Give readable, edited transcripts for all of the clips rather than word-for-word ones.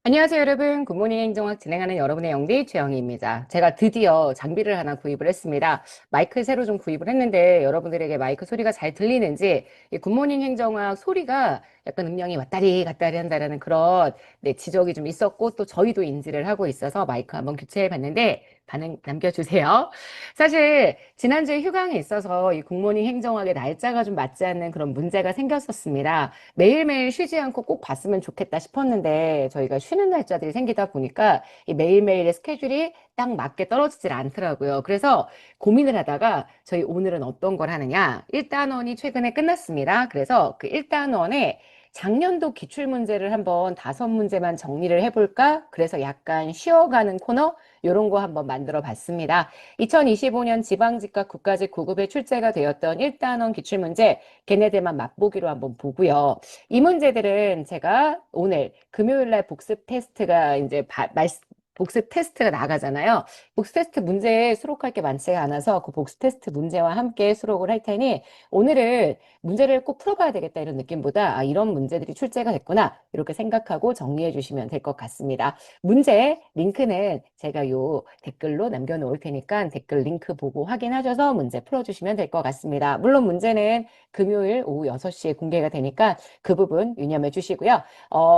안녕하세요, 여러분. 굿모닝 행정학 진행하는 여러분의 영디 최영희입니다. 제가 드디어 장비를 하나 구입을 했습니다. 마이크 새로 좀 구입을 했는데 여러분들에게 마이크 소리가 잘 들리는지 이 굿모닝 행정학 소리가 약간 음량이 왔다리 갔다리 한다라는 그런 지적이 좀 있었고 또 저희도 인지를 하고 있어서 마이크 한번 교체해 봤는데 반응 남겨주세요. 사실 지난주에 휴강에 있어서 이 굿모닝 행정학의 날짜가 좀 맞지 않는 그런 문제가 생겼었습니다. 매일매일 쉬지 않고 꼭 봤으면 좋겠다 싶었는데 저희가 쉬는 날짜들이 생기다 보니까 이 매일매일의 스케줄이 딱 맞게 떨어지질 않더라고요. 그래서 고민을 하다가 저희 오늘은 어떤 걸 하느냐. 1단원이 최근에 끝났습니다. 그래서 그 1단원에 작년도 기출문제를 한번 5문제만 정리를 해볼까? 그래서 약간 쉬어가는 코너 요런 거 한번 만들어 봤습니다. 2025년 지방직과 국가직 9급에 출제가 되었던 1단원 기출문제 걔네들만 맛보기로 한번 보고요. 이 문제들은 제가 오늘 금요일 날 복습 테스트가 이제 복습 테스트가 나가잖아요. 복습 테스트 문제에 수록할 게 많지가 않아서 그 복습 테스트 문제와 함께 수록을 할 테니 오늘은 문제를 꼭 풀어봐야 되겠다 이런 느낌보다 이런 문제들이 출제가 됐구나 이렇게 생각하고 정리해 주시면 될 것 같습니다. 문제 링크는 제가 요 댓글로 남겨놓을 테니까 댓글 링크 보고 확인하셔서 문제 풀어주시면 될 것 같습니다. 물론 문제는 금요일 오후 6시에 공개가 되니까 그 부분 유념해 주시고요.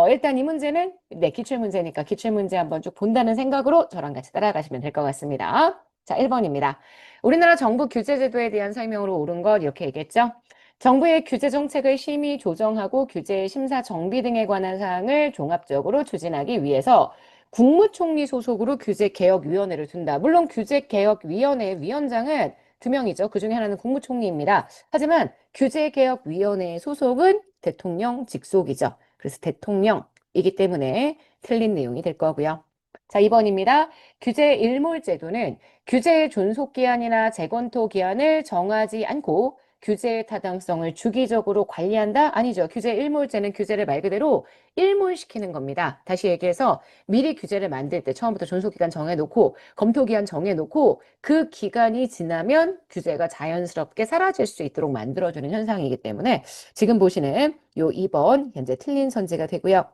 일단 이 문제는 기출문제니까 기출문제 한번 쭉 본다는 생각으로 저랑 같이 따라가시면 될 것 같습니다. 자, 1번입니다. 우리나라 정부 규제제도에 대한 설명으로 옳은 것 이렇게 얘기했죠. 정부의 규제 정책을 심의 조정하고 규제 심사 정비 등에 관한 사항을 종합적으로 추진하기 위해서 국무총리 소속으로 규제개혁위원회를 둔다. 물론 규제개혁위원회 위원장은 2명이죠. 그 중에 하나는 국무총리입니다. 하지만 규제개혁위원회의 소속은 대통령 직속이죠. 그래서 대통령이기 때문에 틀린 내용이 될 거고요. 자, 2번입니다. 규제 일몰제도는 규제의 존속기한이나 재검토 기한을 정하지 않고 규제의 타당성을 주기적으로 관리한다? 아니죠. 규제 일몰제는 규제를 말 그대로 일몰시키는 겁니다. 다시 얘기해서 미리 규제를 만들 때 처음부터 존속기간 정해놓고 검토기한 정해놓고 그 기간이 지나면 규제가 자연스럽게 사라질 수 있도록 만들어주는 현상이기 때문에 지금 보시는 요 2번 현재 틀린 선지가 되고요.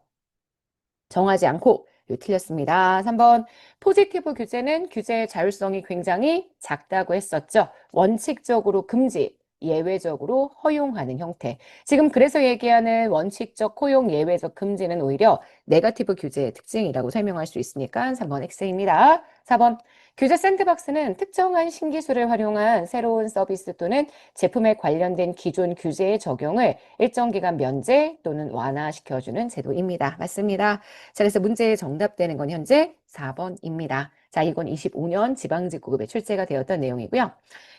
정하지 않고 틀렸습니다. 3번 포지티브 규제는 규제의 자율성이 굉장히 작다고 했었죠. 원칙적으로 금지, 예외적으로 허용하는 형태. 지금 그래서 얘기하는 원칙적 허용, 예외적 금지는 오히려 네거티브 규제의 특징이라고 설명할 수 있으니까 3번 X입니다. 4번 규제 샌드박스는 특정한 신기술을 활용한 새로운 서비스 또는 제품에 관련된 기존 규제의 적용을 일정 기간 면제 또는 완화시켜주는 제도입니다. 맞습니다. 자, 그래서 문제의 정답되는 건 현재 4번입니다. 자, 이건 25년 지방직구급에 출제가 되었던 내용이고요.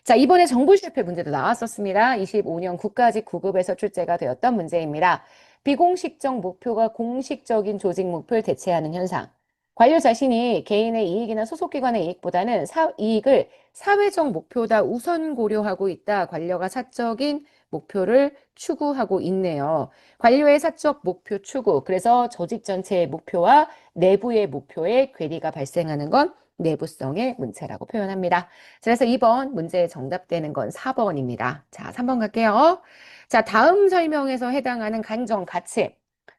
자, 이번에 정부 실패 문제도 나왔었습니다. 25년 국가직 구급에서 출제가 되었던 문제입니다. 비공식적 목표가 공식적인 조직 목표를 대체하는 현상. 관료 자신이 개인의 이익이나 소속기관의 이익보다는 이익을 사회적 목표다 우선 고려하고 있다. 관료가 사적인 목표를 추구하고 있네요. 관료의 사적 목표 추구. 그래서 조직 전체의 목표와 내부의 목표에 괴리가 발생하는 건 내부성의 문제라고 표현합니다. 그래서 2번 문제에 정답되는 건 4번입니다. 자, 3번 갈게요. 자, 다음 설명에서 해당하는 간정, 가치.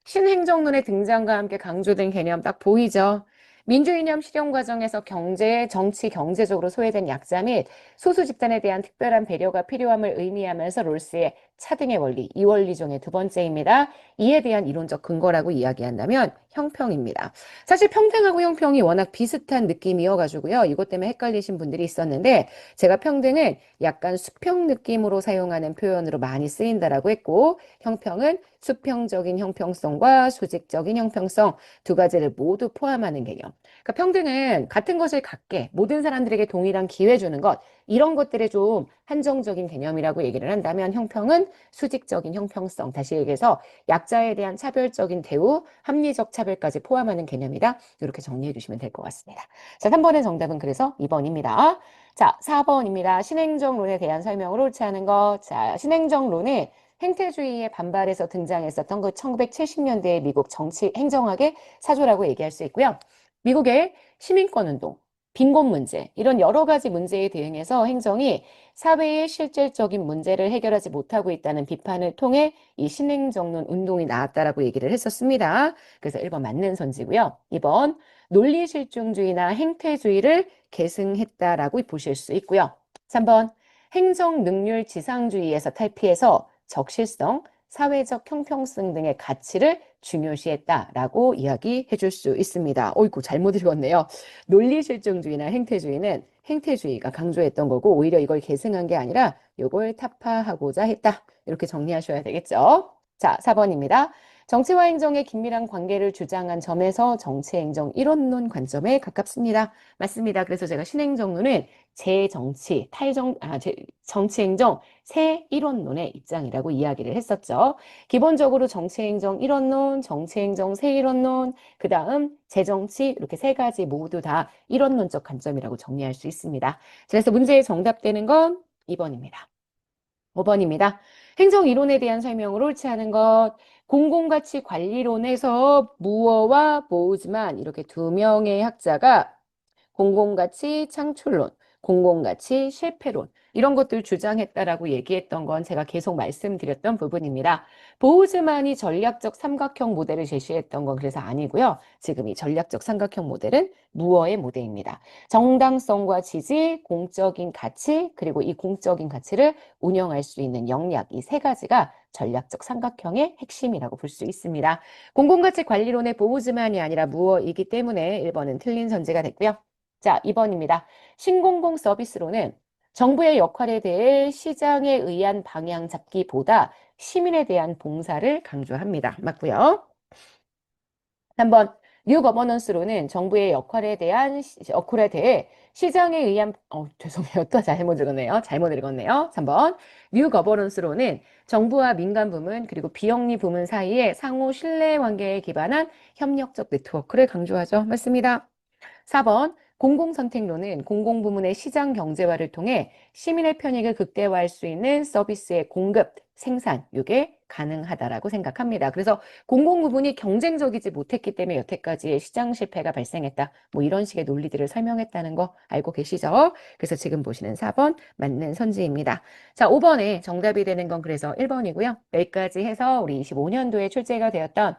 신행정론의 등장과 함께 강조된 개념 딱 보이죠? 민주이념 실현 과정에서 정치, 경제적으로 소외된 약자 및 소수 집단에 대한 특별한 배려가 필요함을 의미하면서 롤스의 차등의 원리, 이 원리 중에 두 번째입니다. 이에 대한 이론적 근거라고 이야기한다면 형평입니다. 사실 평등하고 형평이 워낙 비슷한 느낌이어가지고요. 이것 때문에 헷갈리신 분들이 있었는데 제가 평등은 약간 수평 느낌으로 사용하는 표현으로 많이 쓰인다라고 했고 형평은 수평적인 형평성과 수직적인 형평성 두 가지를 모두 포함하는 개념. 그러니까 평등은 같은 것을 갖게 모든 사람들에게 동일한 기회 주는 것 이런 것들의 좀 한정적인 개념이라고 얘기를 한다면 형평은 수직적인 형평성 다시 얘기해서 약자에 대한 차별적인 대우, 합리적 차별까지 포함하는 개념이다. 이렇게 정리해 주시면 될 것 같습니다. 자, 3번의 정답은 그래서 2번입니다. 자, 4번입니다. 신행정론에 대한 설명을 옳지 않은 것. 자, 신행정론은 행태주의에 반발해서 등장했었던 그 1970년대의 미국 정치 행정학의 사조라고 얘기할 수 있고요. 미국의 시민권 운동, 빈곤 문제, 이런 여러 가지 문제에 대응해서 행정이 사회의 실질적인 문제를 해결하지 못하고 있다는 비판을 통해 이 신행정론 운동이 나왔다라고 얘기를 했었습니다. 그래서 1번 맞는 선지고요. 2번 논리실중주의나 행태주의를 계승했다라고 보실 수 있고요. 3번 행정능률지상주의에서 탈피해서 적실성, 사회적 형평성 등의 가치를 중요시했다라고 이야기해 줄 수 있습니다. 어이구, 잘못 읽었네요. 논리실증주의나 행태주의는 행태주의가 강조했던 거고 오히려 이걸 계승한 게 아니라 이걸 타파하고자 했다. 이렇게 정리하셔야 되겠죠. 자, 4번입니다. 정치와 행정의 긴밀한 관계를 주장한 점에서 정치행정 이론론 관점에 가깝습니다. 맞습니다. 그래서 제가 신행정론은 제정치, 정치행정 새 이론론의 입장이라고 이야기를 했었죠. 기본적으로 정치행정 이론론, 정치행정 새 이론론, 그 다음 재정치 이렇게 세 가지 모두 다 이론론적 관점이라고 정리할 수 있습니다. 그래서 문제의 정답되는 건 2번입니다. 5번입니다. 행정이론에 대한 설명을 옳지 않은 것. 공공가치 관리론에서 무어와 보우즈만 이렇게 두 명의 학자가 공공가치 창출론, 공공가치 실패론 이런 것들 주장했다라고 얘기했던 건 제가 계속 말씀드렸던 부분입니다. 보우즈만이 전략적 삼각형 모델을 제시했던 건 그래서 아니고요. 지금 이 전략적 삼각형 모델은 무어의 모델입니다. 정당성과 지지, 공적인 가치, 그리고 이 공적인 가치를 운영할 수 있는 역량 이 세 가지가 전략적 삼각형의 핵심이라고 볼 수 있습니다. 공공가치 관리론의 보우즈만이 아니라 무어이기 때문에 1번은 틀린 선지가 됐고요. 자, 2번입니다. 신공공 서비스로는 정부의 역할에 대해 시장에 의한 방향 잡기보다 시민에 대한 봉사를 강조합니다. 맞고요. 3번 뉴 거버넌스로는 정부의 역할에 대해 시장에 의한 죄송해요. 또 잘못 읽었네요. 잘못 읽었네요. 3번 뉴 거버넌스로는 정부와 민간 부문 그리고 비영리 부문 사이에 상호 신뢰 관계에 기반한 협력적 네트워크를 강조하죠. 맞습니다. 4번 공공선택론은 공공부문의 시장 경제화를 통해 시민의 편익을 극대화할 수 있는 서비스의 공급, 생산, 이게 가능하다라고 생각합니다. 그래서 공공부문이 경쟁적이지 못했기 때문에 여태까지의 시장 실패가 발생했다. 뭐 이런 식의 논리들을 설명했다는 거 알고 계시죠? 그래서 지금 보시는 4번 맞는 선지입니다. 자, 5번에 정답이 되는 건 그래서 1번이고요. 여기까지 해서 우리 25년도에 출제가 되었던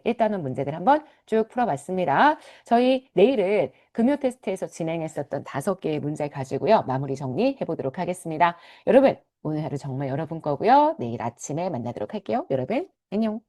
일단은 문제들 한번 쭉 풀어봤습니다. 저희 내일은 금요 테스트에서 진행했었던 5개의 문제 가지고요. 마무리 정리해 보도록 하겠습니다. 여러분, 오늘 하루 정말 여러분 거고요. 내일 아침에 만나도록 할게요. 여러분, 안녕.